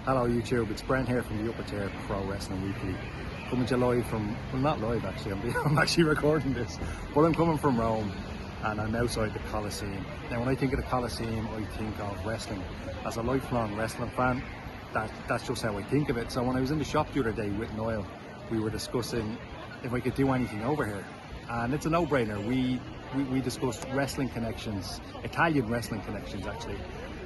Hello YouTube, it's Bren here from the Upper Tier Pro Wrestling Weekly. Coming to you live from, well not live actually, I'm actually recording this, but I'm coming from Rome and I'm outside the Coliseum. Now when I think of the Coliseum, I think of wrestling. As a lifelong wrestling fan, that's just how I think of it. So when I was in the shop the other day with Noel, we were discussing if I could do anything over here. And it's a no-brainer. We discussed wrestling connections, Italian wrestling connections actually.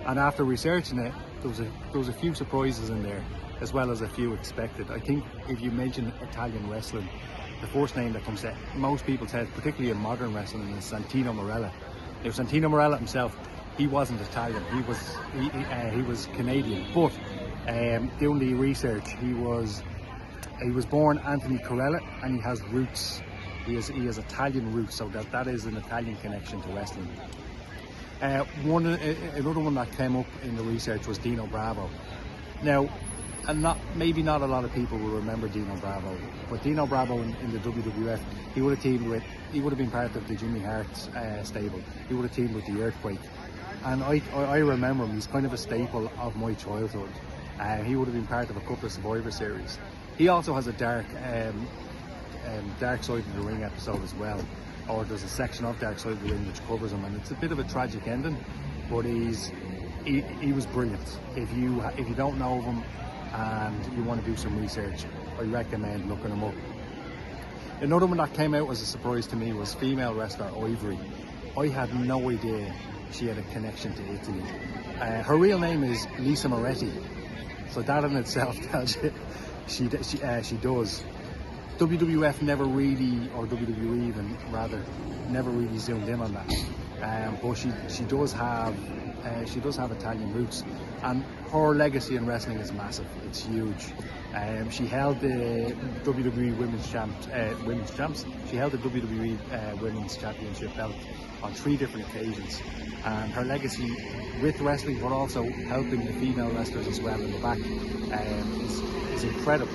And after researching it, there was a few surprises in there, as well as a few expected. I think if you mention Italian wrestling, the first name that comes to most people's heads, particularly in modern wrestling, is Santino Marella. Now, Santino Marella himself, he wasn't Italian. He was Canadian. But doing the research, he was born Anthony Corella, and he has roots. He has Italian roots, so that is an Italian connection to wrestling. Another one that came up in the research was Dino Bravo. Now, and maybe not a lot of people will remember Dino Bravo, but Dino Bravo in the WWF, he would have been part of the Jimmy Hart stable. He would have teamed with the Earthquake, and I remember him. He's kind of a staple of my childhood. He would have been part of a couple of Survivor Series. He also has a dark Side of the Ring episode as well, or there's a section of Dark Side of the Ring which covers him, and it's a bit of a tragic ending, but he was brilliant. If you don't know of him and you want to do some research, I recommend looking him up. Another one that came out as a surprise to me was female wrestler Ivory. I had no idea she had a connection to Italy. Her real name is Lisa Moretti, so that in itself tells you she does. WWF never really, or WWE even rather, never really zoomed in on that. But she does have Italian roots, and her legacy in wrestling is massive. It's huge. She held the WWE Women's Champs. She held the WWE Women's Championship belt on 3 different occasions, and her legacy with wrestling, but also helping the female wrestlers as well in the back, is incredible.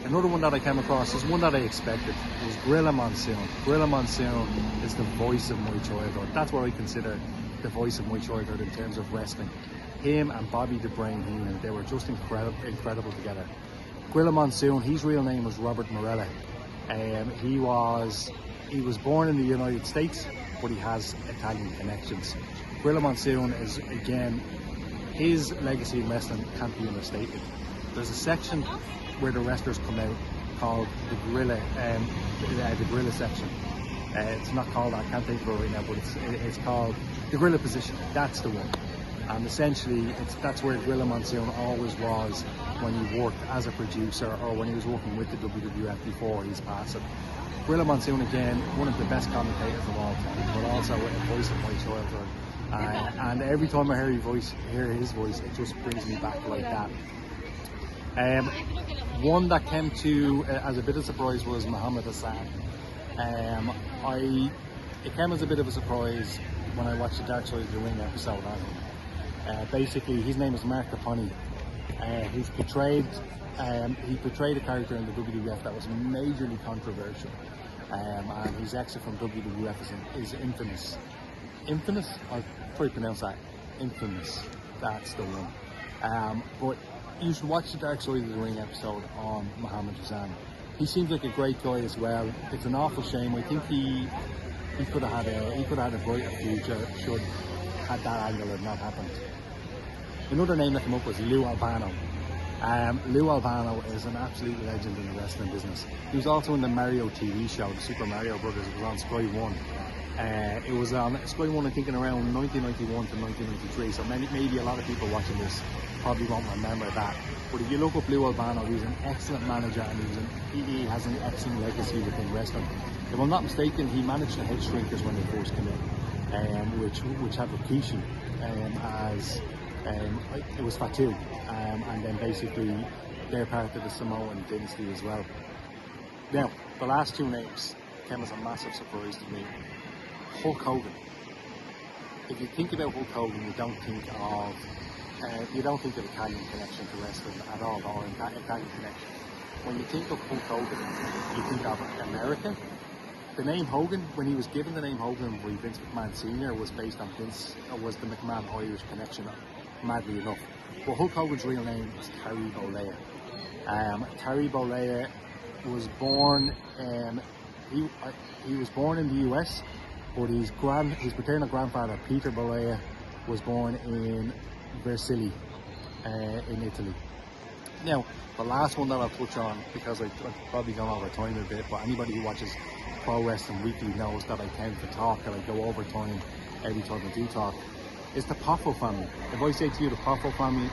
Another one that I came across is one that I expected, was Gorilla Monsoon. Gorilla Monsoon is the voice of my childhood. That's what I consider the voice of my childhood in terms of wrestling. Him and Bobby the Brain Heenan, they were just incredible together. Gorilla Monsoon, his real name was Robert Morella. He was born in the United States, but he has Italian connections. Gorilla Monsoon is, again, his legacy in wrestling can't be understated. There's a section where the wrestlers come out called the Gorilla section. It's not called that, I can't think of it right now, but it's called the Gorilla position. That's the one. And essentially, that's where Gorilla Monsoon always was when he worked as a producer, or when he was working with the WWF before his passing. Gorilla Monsoon, again, one of the best commentators of all time, but also a voice of my childhood. And every time I hear his voice, it just brings me back like that. One that came to as a bit of surprise was Muhammad Hassan. It came as a bit of a surprise when I watched the Dark Side of the Ring episode on him. Basically, his name is Mark Caponi. He portrayed a character in the WWF that was majorly controversial, and his exit from WWF is infamous. Infamous? I'll try to pronounce that. Infamous. That's the one. But you should watch the Dark Side of the Ring episode on Muhammad Hassan. He seems like a great guy as well. It's an awful shame. I think he could have had a brighter future had that angle had not happened. Another name that came up was Lou Albano. Lou Albano is an absolute legend in the wrestling business. He was also in the Mario TV show, the Super Mario Brothers. It was on Sky 1. It was on Sky 1, I think, in around 1991 to 1993, so maybe a lot of people watching this probably won't remember that. But if you look up Lou Albano, he's an excellent manager, and he has an excellent legacy within wrestling. If I'm not mistaken, he managed the Head Shrinkers when they first came in, which had Rikishi as it was Fatu, and then basically they're part of the Samoan dynasty as well. Now, the last 2 names came as a massive surprise to me. Hulk Hogan. If you think about Hulk Hogan, you don't think of Italian connection to wrestling at all, or Italian connection. When you think of Hulk Hogan, you think of America. The name Hogan, when he was given the name Hogan by Vince McMahon Sr., was based on the McMahon Irish connection, madly enough. But Hulk Hogan's real name is Terry Bollea. Terry Bollea was born. He was born in the US, but his paternal grandfather Peter Bollea was born in Vercelli, in Italy. Now, the last one that I'll touch on, because I've probably gone over time a bit, but anybody who watches Pro Wrestling Weekly knows that I tend to talk and I go over time every time I do talk, is the Poffo family. If I say to you the Poffo family,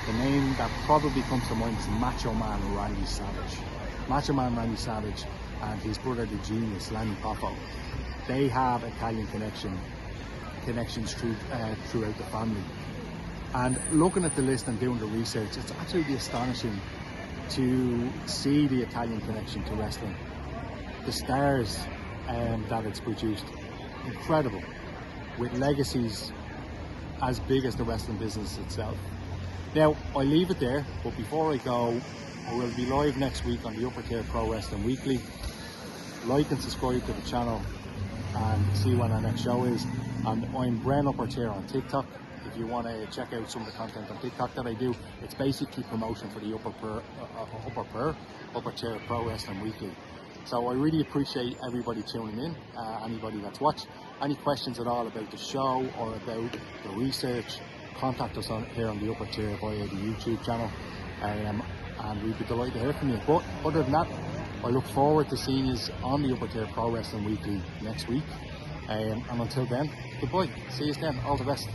the name that probably comes to mind is Macho Man Randy Savage. Macho Man Randy Savage and his brother the genius Lanny Poffo. They have Italian connections throughout the family. And looking at the list and doing the research, it's absolutely astonishing to see the Italian connection to wrestling. The stars that it's produced, incredible, with legacies as big as the wrestling business itself. Now, I leave it there, but before I go, I will be live next week on the Upper Tier Pro Wrestling Weekly. Like and subscribe to the channel and see when our next show is. And I'm Bren Upper Tier on TikTok. If you want to check out some of the content on TikTok that I do, it's basically promotion for the Upper Tier Pro Wrestling Weekly. So I really appreciate everybody tuning in, anybody that's watched. Any questions at all about the show or about the research, contact us here on the Upper Tier via the YouTube channel, and we'd be delighted to hear from you. But other than that, I look forward to seeing you on the Upper Tier Pro Wrestling Weekly next week. And until then, goodbye. See you then. All the best.